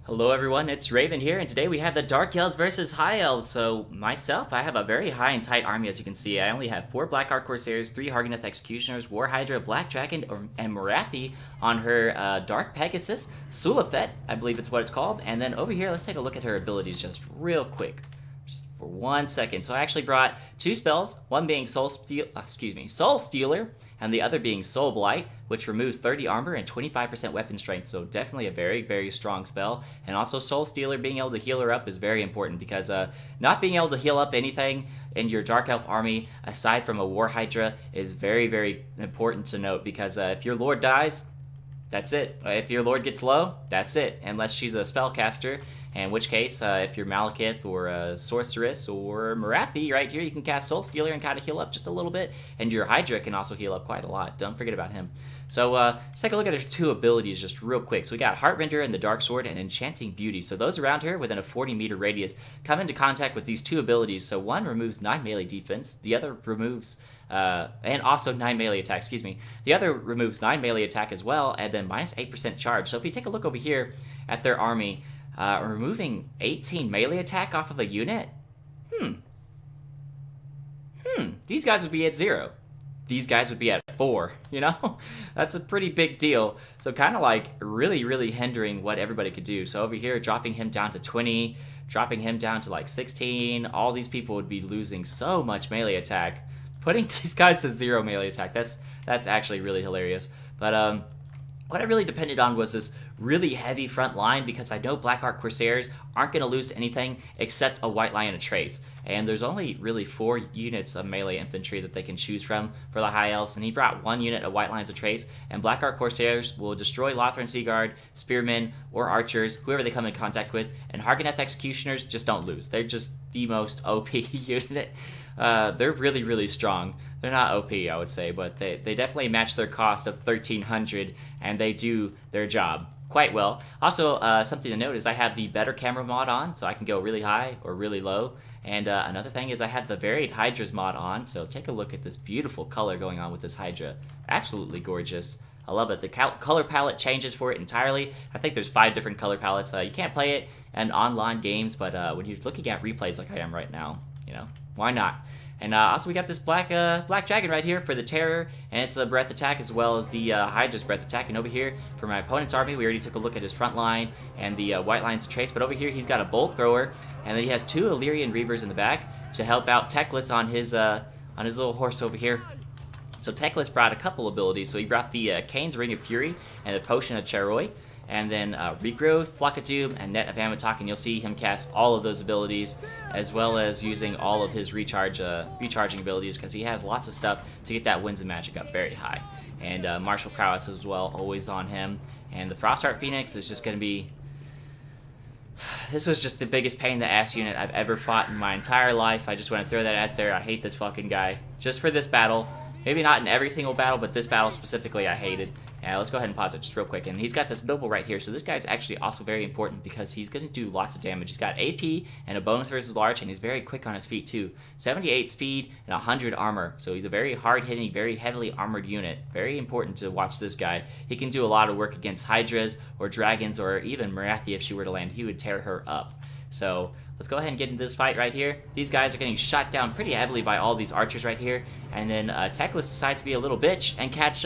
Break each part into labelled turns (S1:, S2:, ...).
S1: Hello everyone, it's Raven here, and today we have the Dark Elves versus High Elves. So myself, I have a very high and tight army, as you can see. I only have 4 Blackheart Corsairs, 3 Harganeth Executioners, War Hydra, Black Dragon, and Morathi on her Dark Pegasus, Sulafet, I believe it's what it's called. And then over here, let's take a look at her abilities just real quick. Just for 1 second. So I actually brought 2 spells, one being Soul Stealer, and the other being Soul Blight, which removes 30 armor and 25% weapon strength, so definitely a very, very strong spell. And also Soul Stealer, being able to heal her up is very important, because not being able to heal up anything in your Dark Elf army, aside from a War Hydra, is very, very important to note, because if your Lord dies, that's it. If your Lord gets low, that's it. Unless she's a spellcaster, in which case, if you're Malekith or a Sorceress or Morathi, right here, you can cast Soul Stealer and kind of heal up just a little bit. And your Hydra can also heal up quite a lot. Don't forget about him. So let's take a look at her 2 abilities just real quick. So we got Heartrender and the Dark Sword and Enchanting Beauty. So those around her within a 40-meter radius come into contact with these 2 abilities. So one removes 9 melee defense, the other removes and also 9 melee attack, excuse me. The other removes 9 melee attack as well, and then minus 8% charge. So if you take a look over here at their army, removing 18 melee attack off of a unit, these guys would be at 0. These guys would be at 4, you know? That's a pretty big deal. So kind of like really, really hindering what everybody could do. So over here, dropping him down to 20, dropping him down to like 16, all these people would be losing so much melee attack. Putting these guys to 0 melee attack, that's actually really hilarious. But what I really depended on was this really heavy front line, because I know Blackheart Corsairs aren't going to lose to anything except a White Lion and a Trace. And there's only really 4 units of melee infantry that they can choose from for the High Elves, and he brought 1 unit of White Lions and Trace, and Blackheart Corsairs will destroy Lothran Seaguard, Spearmen, or Archers, whoever they come in contact with, and Harganeth Executioners just don't lose. They're just the most OP unit. They're really, really strong. They're not OP, I would say, but they definitely match their cost of 1,300, and they do their job quite well. Also, something to note is I have the better camera mod on, so I can go really high or really low. And another thing is I have the varied Hydras mod on, so take a look at this beautiful color going on with this Hydra. Absolutely gorgeous. I love it. The color palette changes for it entirely. I think there's 5 different color palettes. You can't play it in online games, but when you're looking at replays like I am right now, you know, why not? And also we got this black dragon right here for the terror, and it's a breath attack as well as the Hydra's breath attack. And over here for my opponent's army, we already took a look at his front line and the White Lions to Trace. But over here he's got a bolt thrower, and then he has 2 Illyrian Reavers in the back to help out Teclis on his little horse over here. So Teclis brought a couple abilities. So he brought the Kane's Ring of Fury and the Potion of Charoi, and then Regrowth, Flock of Doom, and Net of Amatok, and you'll see him cast all of those abilities, as well as using all of his recharging abilities, because he has lots of stuff to get that Winds of Magic up very high. And Martial Prowess as well, always on him. And the Frostheart Phoenix is just going to be... This was just the biggest pain in the ass unit I've ever fought in my entire life. I just want to throw that out there. I hate this fucking guy. Just for this battle. Maybe not in every single battle, but this battle specifically I hated. Yeah, let's go ahead and pause it just real quick. And he's got this Noble right here. So this guy's actually also very important, because he's going to do lots of damage. He's got AP and a bonus versus large, and he's very quick on his feet too. 78 speed and 100 armor. So he's a very hard-hitting, very heavily armored unit. Very important to watch this guy. He can do a lot of work against Hydras or Dragons or even Morathi if she were to land. He would tear her up. So let's go ahead and get into this fight right here. These guys are getting shot down pretty heavily by all these archers right here. And then Teclis decides to be a little bitch and catch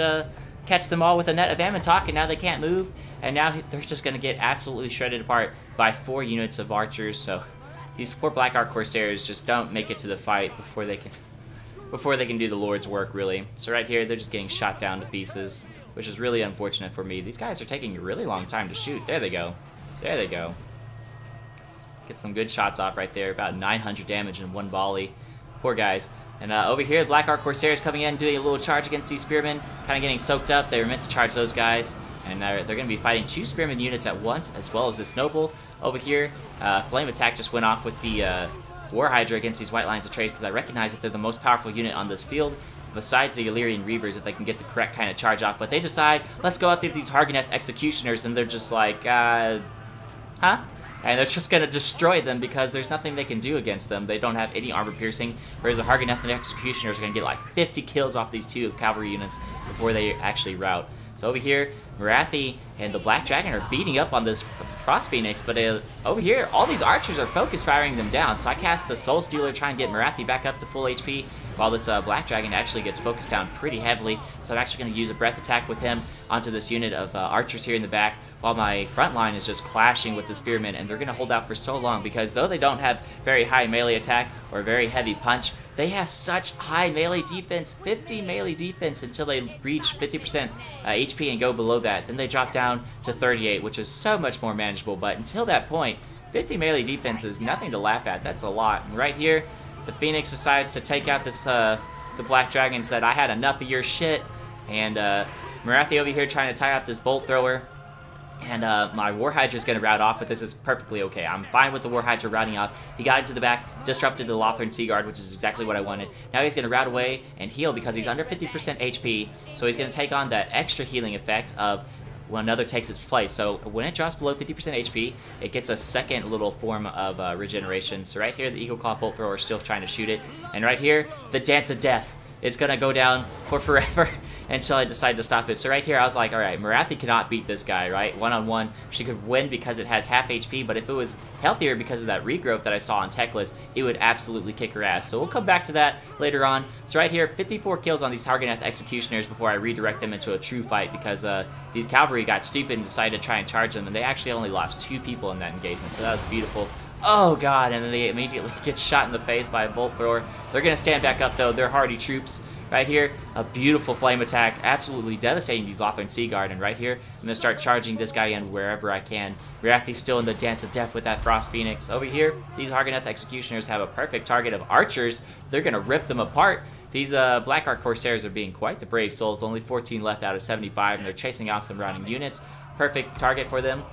S1: them all with a Net of Amatok, and now they can't move. And now they're just going to get absolutely shredded apart by 4 units of archers. So these poor Blackheart Corsairs just don't make it to the fight before they can do the Lord's work, really. So right here, they're just getting shot down to pieces, which is really unfortunate for me. These guys are taking a really long time to shoot. There they go. There they go. Get some good shots off right there. About 900 damage in 1 volley. Poor guys. And over here, the Blackheart Corsairs coming in, doing a little charge against these Spearmen. Kind of getting soaked up. They were meant to charge those guys. And they're going to be fighting 2 Spearmen units at once, as well as this Noble. Over here, Flame Attack just went off with the War Hydra against these White Lions of Trace, because I recognize that they're the most powerful unit on this field, besides the Illyrian Reavers, if they can get the correct kind of charge off. But they decide, let's go out there with these Harganeth Executioners, and they're just like, huh? And they're just going to destroy them, because there's nothing they can do against them. They don't have any armor piercing, whereas the Harganeth and Executioners are going to get like 50 kills off these 2 cavalry units before they actually rout. So over here, Morathi and the Black Dragon are beating up on this Frost Phoenix, but over here, all these archers are focus firing them down. So I cast the Soul Stealer, try and get Morathi back up to full HP, while this Black Dragon actually gets focused down pretty heavily. So I'm actually going to use a breath attack with him onto this unit of archers here in the back, while my front line is just clashing with the spearmen, and they're going to hold out for so long because though they don't have very high melee attack or very heavy punch, they have such high melee defense, 50 melee defense until they reach 50% HP and go below that. Then they drop down to 38, which is so much more manageable, but until that point, 50 melee defense is nothing to laugh at. That's a lot. And right here, the Phoenix decides to take out this, the Black Dragon, said, I had enough of your shit, and Morathi over here trying to tie up this Bolt Thrower. And my War Hydra is going to rout off, but this is perfectly okay. I'm fine with the War Hydra routing off. He got into the back, disrupted the Lothran Sea Guard, which is exactly what I wanted. Now he's going to rout away and heal because he's under 50% HP, so he's going to take on that extra healing effect of when another takes its place. So when it drops below 50% HP, it gets a second little form of regeneration. So right here, the Eagle Claw Bolt Thrower is still trying to shoot it. And right here, the Dance of Death. It's going to go down for forever until I decide to stop it. So right here, I was like, all right, Morathi cannot beat this guy, right? One-on-one. She could win because it has half HP, but if it was healthier because of that regrowth that I saw on tech list, it would absolutely kick her ass. So we'll come back to that later on. So right here, 54 kills on these Targanath Executioners before I redirect them into a true fight because these cavalry got stupid and decided to try and charge them, and they actually only lost 2 people in that engagement, so that was beautiful. Oh god, and then they immediately get shot in the face by a Bolt Thrower. They're going to stand back up though, they're hardy troops. Right here, a beautiful flame attack, absolutely devastating these Lothran Sea Guard, and right here, I'm going to start charging this guy in wherever I can. Morathi's still in the Dance of Death with that Frost Phoenix. Over here, these Targanath Executioners have a perfect target of archers. They're going to rip them apart. These Black Ark Corsairs are being quite the brave souls, only 14 left out of 75, and they're chasing off some running units. Perfect target for them.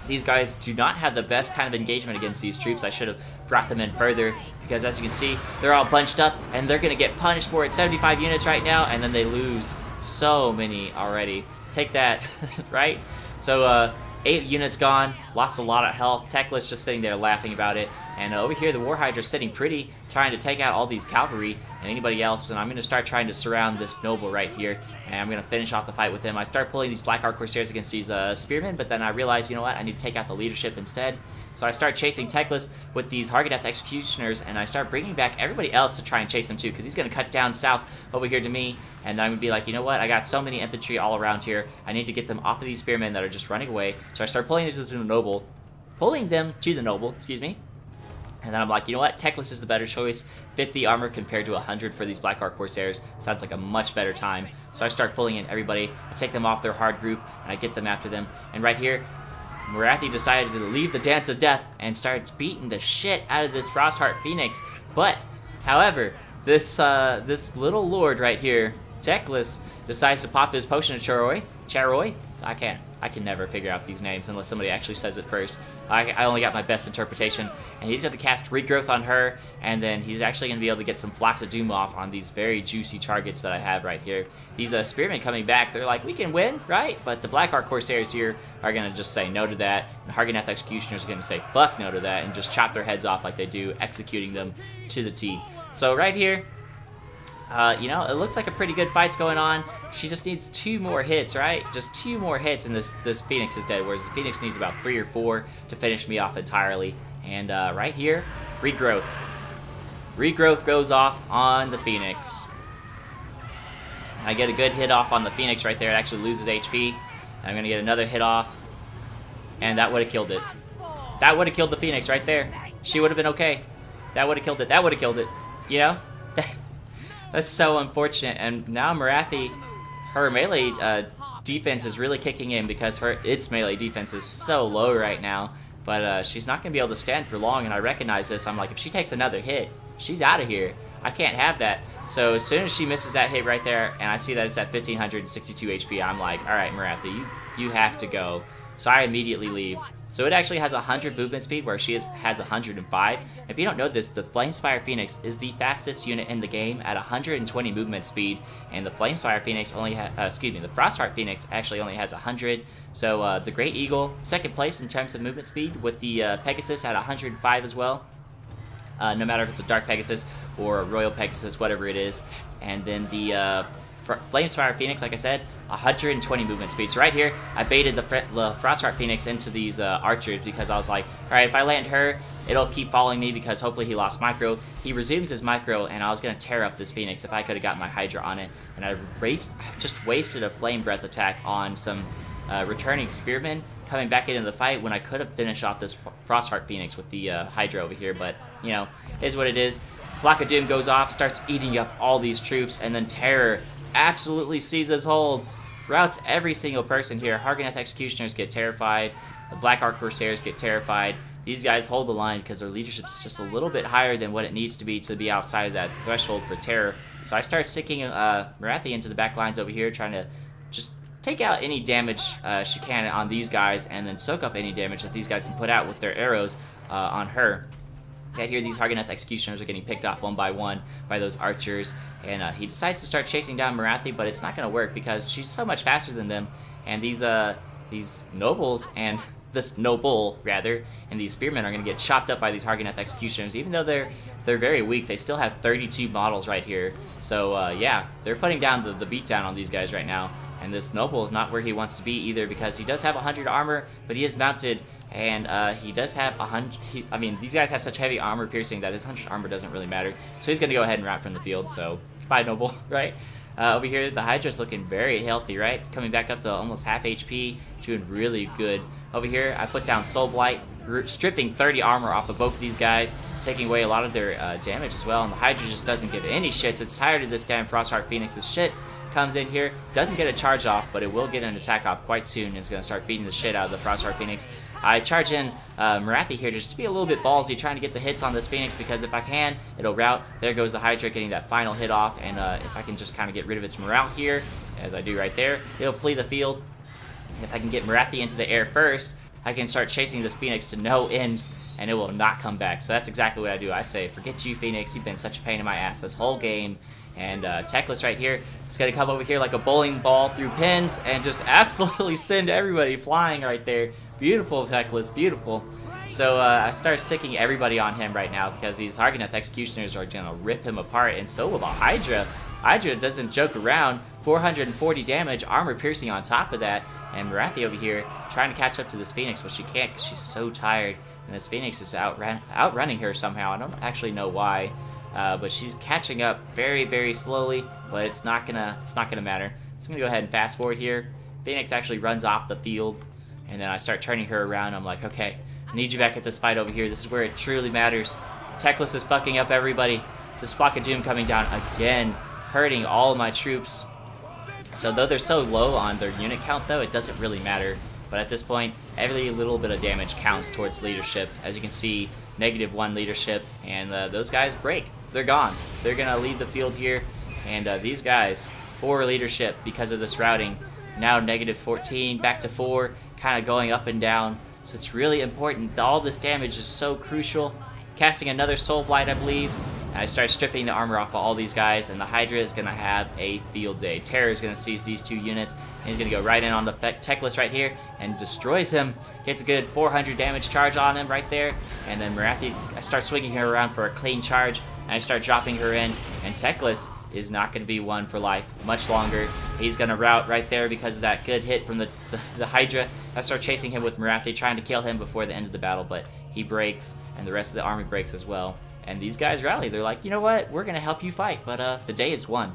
S1: These guys do not have the best kind of engagement against these troops. I should have brought them in further because as you can see, they're all bunched up and they're going to get punished for it. 75 units right now, and then they lose so many already. Take that, right? So 8 units gone, lost a lot of health. Techless just sitting there laughing about it. And over here, the War Hydra sitting pretty, trying to take out all these cavalry and anybody else. And I'm going to start trying to surround this noble right here. And I'm going to finish off the fight with him. I start pulling these Black Ark Corsairs against these spearmen, but then I realize, you know what, I need to take out the leadership instead. So I start chasing Techless with these Targanath Executioners, and I start bringing back everybody else to try and chase him too, because he's going to cut down south over here to me. And I'm going to be like, you know what, I got so many infantry all around here. I need to get them off of these spearmen that are just running away. So I start pulling them to the noble. And then I'm like, you know what? Techless is the better choice. 50 armor compared to 100 for these Black Ark Corsairs. Sounds like a much better time. So I start pulling in everybody. I take them off their hard group, and I get them after them. And right here, Morathi decided to leave the Dance of Death and starts beating the shit out of this Frostheart Phoenix. But, however, this little lord right here, Techless, decides to pop his potion of Charoy? I can never figure out these names unless somebody actually says it first. I only got my best interpretation. And he's going to cast Regrowth on her, and then he's actually going to be able to get some Flocks of Doom off on these very juicy targets that I have right here. These spearmen coming back, they're like, we can win, right? But the Black Ark Corsairs here are going to just say no to that. And Targanath Executioners are going to say fuck no to that and just chop their heads off like they do, executing them to the T. So right here, you know, it looks like a pretty good fight's going on. She just needs 2 more hits, right? Just 2 more hits and this Phoenix is dead, whereas the Phoenix needs about 3 or 4 to finish me off entirely. And right here, Regrowth. Regrowth goes off on the Phoenix. I get a good hit off on the Phoenix right there. It actually loses HP. I'm going to get another hit off. And that would have killed it. That would have killed the Phoenix right there. She would have been okay. That would have killed it. That would have killed it. You know? That's so unfortunate. And now Morathi, her melee defense is really kicking in because its melee defense is so low right now. But she's not going to be able to stand for long, and I recognize this. I'm like, if she takes another hit, she's out of here. I can't have that. So as soon as she misses that hit right there, and I see that it's at 1,562 HP, I'm like, all right, Morathi, you have to go. So I immediately leave. So it actually has 100 movement speed, where she has 105. If you don't know this, the Flamespire Phoenix is the fastest unit in the game at 120 movement speed, and the Flamespire Phoenix only has, the Frostheart Phoenix actually only has 100. So the Great Eagle, second place in terms of movement speed, with the Pegasus at 105 as well. No matter if it's a Dark Pegasus or a Royal Pegasus, whatever it is. And then the Flamespire Phoenix, like I said, 120 movement speed. So right here, I baited the Frostheart Phoenix into these archers because I was like, alright, if I land her, it'll keep following me because hopefully he lost micro. He resumes his micro, and I was going to tear up this Phoenix if I could have got my Hydra on it. And I just wasted a Flame Breath attack on some returning Spearmen coming back into the fight when I could have finished off this Frostheart Phoenix with the Hydra over here. But, you know, it is what it is. Flock of Doom goes off, starts eating up all these troops, and then Terror absolutely seizes hold, routs every single person here. Hargoneth Executioners get terrified, the Black Ark Corsairs get terrified. These guys hold the line because their leadership's just a little bit higher than what it needs to be outside of that threshold for Terror. So I start sticking Morathi into the back lines over here, trying to just take out any damage she can on these guys, and then soak up any damage that these guys can put out with their arrows on her. Right here, these Hargoneth Executioners are getting picked off one by one by those archers, and he decides to start chasing down Morathi, but it's not going to work because she's so much faster than them, and these nobles and this noble rather, and these spearmen are going to get chopped up by these Hargoneth Executioners. Even though they're very weak, they still have 32 models right here. So yeah, they're putting down the beatdown on these guys right now. And this noble is not where he wants to be either because he does have 100 armor, but he is mounted, and he does have 100. I mean, these guys have such heavy armor piercing that his 100 armor doesn't really matter. So he's going to go ahead and rout from the field. So goodbye, noble, right? Over here, the Hydra's looking very healthy, right? Coming back up to almost half HP, doing really good. Over here, I put down Soul Blight, stripping 30 armor off of both of these guys, taking away a lot of their damage as well. And the Hydra just doesn't give any shits. It's tired of this damn Frostheart Phoenix's shit. Comes in here, doesn't get a charge off, but it will get an attack off quite soon, and it's going to start beating the shit out of the Frostheart Phoenix. I charge in Morathi here just to be a little bit ballsy, trying to get the hits on this Phoenix, because if I can, it'll rout. There goes the Hydra getting that final hit off, and if I can just kind of get rid of its morale here, as I do right there, it'll flee the field. If I can get Morathi into the air first, I can start chasing this Phoenix to no end, and it will not come back. So that's exactly what I do. I say, forget you, Phoenix. You've been such a pain in my ass this whole game. And Teclis right here is going to come over here like a bowling ball through pins and just absolutely send everybody flying right there. Beautiful, Teclis, beautiful. So I start sicking everybody on him right now because these Hargoneth Executioners are going to rip him apart, and so will the Hydra. Hydra doesn't joke around. 440 damage, armor piercing on top of that, and Morathi over here trying to catch up to this Phoenix, but she can't because she's so tired, and this Phoenix is outrunning her somehow. I don't actually know why. But she's catching up very, very slowly, but it's not gonna matter. So I'm gonna go ahead and fast forward here. Phoenix actually runs off the field, and then I start turning her around. I'm like, okay, I need you back at this fight over here. This is where it truly matters. Teclis is fucking up everybody. This Flock of Doom coming down again, hurting all of my troops. So though they're so low on their unit count, though, it doesn't really matter. But at this point, every little bit of damage counts towards leadership. As you can see, -1 leadership, and those guys break. They're gone. They're going to leave the field here, and these guys, 4 leadership because of this routing, now -14, back to 4, kind of going up and down. So it's really important. All this damage is so crucial. Casting another Soul Blight, I believe, and I start stripping the armor off of all these guys, and the Hydra is going to have a field day. Terror is going to seize these 2 units, and he's going to go right in on the Teclis right here and destroys him. Gets a good 400 damage charge on him right there, and then Morathi, I start swinging her around for a clean charge, and I start dropping her in, and Teclis is not going to be one for life much longer. He's going to rout right there because of that good hit from the Hydra. I start chasing him with Morathi, trying to kill him before the end of the battle, but he breaks, and the rest of the army breaks as well. And these guys rally. They're like, you know what? We're going to help you fight, but the day is won.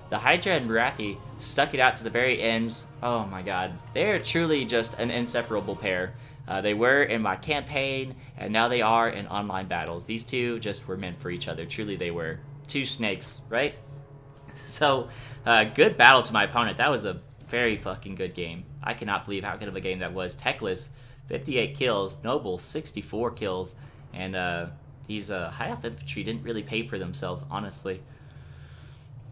S1: The Hydra and Morathi stuck it out to the very end. Oh my god. They're truly just an inseparable pair. They were in my campaign, and now they are in online battles. These two just were meant for each other. Truly they were. 2 snakes, right? So, good battle to my opponent. That was a very fucking good game. I cannot believe how good of a game that was. Teclis, 58 kills. Noble, 64 kills. And these high elf infantry didn't really pay for themselves, honestly.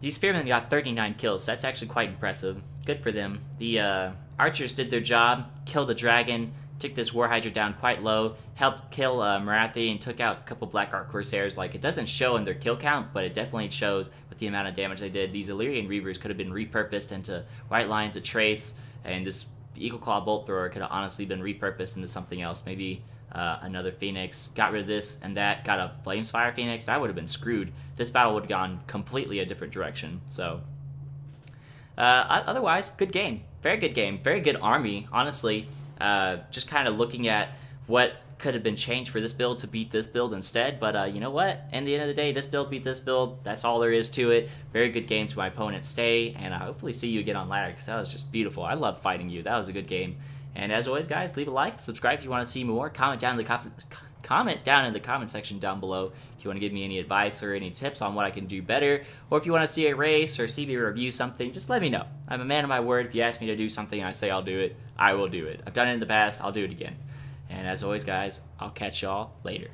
S1: These spearmen got 39 kills, so that's actually quite impressive. Good for them. The archers did their job, killed the dragon, took this War Hydra down quite low, helped kill Morathi, and took out a couple Black Ark Corsairs. Like, it doesn't show in their kill count, but it definitely shows with the amount of damage they did. These Illyrian Reavers could have been repurposed into White Lions of Trace, and this Eagle Claw Bolt Thrower could have honestly been repurposed into something else. Maybe another Phoenix. Got rid of this and that, got a Flamespire Phoenix. That would have been screwed. This battle would have gone completely a different direction. So Otherwise, good game. Very good game. Very good army, honestly. Just kind of looking at what could have been changed for this build to beat this build instead, but you know what? In the end of the day, this build beat this build. That's all there is to it. Very good game to my opponent. Stay, and I hopefully see you again on ladder, because that was just beautiful. I love fighting you. That was a good game. And as always, guys, leave a like, subscribe if you want to see more. Comment down in the comment section down below if you want to give me any advice or any tips on what I can do better, or if you want to see a race or see me review something, just let me know. I'm a man of my word. If you ask me to do something and I say I'll do it, I will do it. I've done it in the past, I'll do it again. And as always, guys, I'll catch y'all later.